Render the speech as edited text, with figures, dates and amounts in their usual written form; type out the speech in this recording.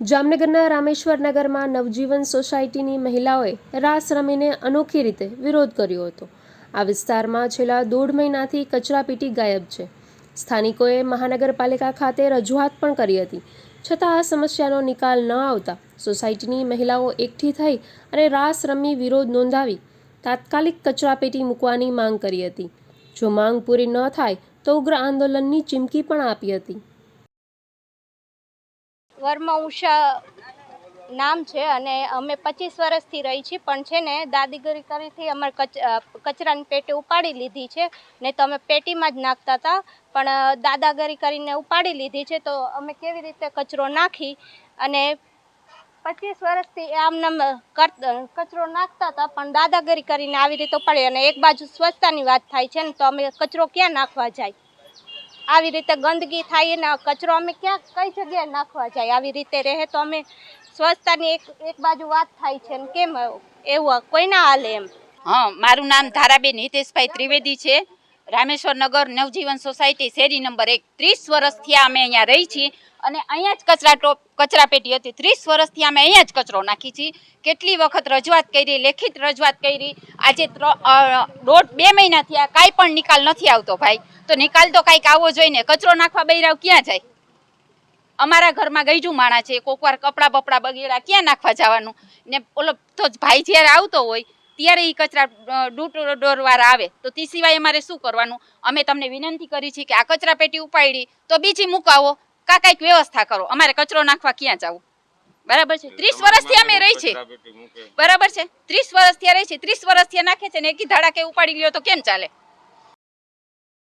જામનગરના રામેશ્વર નગરમાં નવજીવન સોસાયટીની મહિલાઓએ રાસ રમીને અનોખી રીતે વિરોધ કર્યો હતો। આ વિસ્તારમાં છેલ્લા 1.5 મહિનાથી કચરાપેટી ગાયબ છે। સ્થાનિકોએ મહાનગરપાલિકા ખાતે રજૂઆત પણ કરી હતી, છતાં આ સમસ્યાનો નિકાલ ન આવતા સોસાયટીની મહિલાઓ એકઠી થઈ અને રાસ રમી વિરોધ નોંધાવી તાત્કાલિક કચરાપેટી મૂકવાની માંગ કરી હતી। જો માંગ પૂરી ન થાય તો ઉગ્ર આંદોલનની ચીમકી પણ આપી હતી। વર્મા ઉષા નામ છે અને અમે 25 વર્ષથી રહી છીએ, પણ છે ને દાદીગીરી કરીથી અમારે કચરાની પેટી ઉપાડી લીધી છે। ને તો અમે પેટીમાં જ નાખતા હતા, પણ દાદાગીરી કરીને ઉપાડી લીધી છે। તો અમે કેવી રીતે કચરો નાખી અને 25 વર્ષથી આમ કચરો નાખતા હતા, પણ દાદાગીરી કરીને આવી રીતે ઉપાડી। અને એક બાજુ સ્વચ્છતાની વાત થાય છે ને, તો અમે કચરો ક્યાં નાખવા જાય? આવી રીતે ગંદકી થાય ને કચરો અમે ક્યાં કઈ જગ્યાએ નાખવા જાય? આવી રીતે રહે તો અમે સ્વચ્છતાની એક બાજુ વાત થાય છે ને કેમ એવું કોઈ ના હાલે એમ। हाँ, मारू नाम धाराबेन हितेशभाई त्रिवेदी है। रामेश्वर नगर नवजीवन सोसायटी शेरी नंबर 1 30 વર્ષથી અમે અહીંયા રહી છીએ અને અહીંયા જ કચરાપેટી હતી। 30 વર્ષથી અમે અહીંયા જ કચરો નાખી છીએ। કેટલી વખત રજૂઆત કરી, લેખિત રજૂઆત કરી। આજે 1.5-2 મહિનાથી આ કાંઈ પણ નિકાલ નથી આવતો ભાઈ। તો નિકાલ તો કાંઈક આવવો જોઈએ ને। કચરો નાખવા બૈરાવ ક્યાં જાય? અમારા ઘરમાં ગઈજું માણા છે, કોકવાર કપડાં બપડા બગેડા ક્યાં નાખવા જવાનું ને? ઓલો તો ભાઈ જ્યારે આવતો હોય ત્યારે એ કચરા ડોર વાળા આવે, તો તે સિવાય અમારે શું કરવાનું? અમે તમને વિનંતી કરી છે કે આ કચરા પેટી ઉપાડી તો બીજી મુકાવો, કાંઈક વ્યવસ્થા કરો। અમારે કચરો નાખવા ક્યાં જવું? બરાબર છે। 30 વર્ષથી અમે રહી છે, બરાબર છે। 30 વર્ષથી રહી છે, 30 વર્ષથી નાખે છે ને એકી ધાડા કે ઉપાડી લ્યો તો કેમ ચાલે?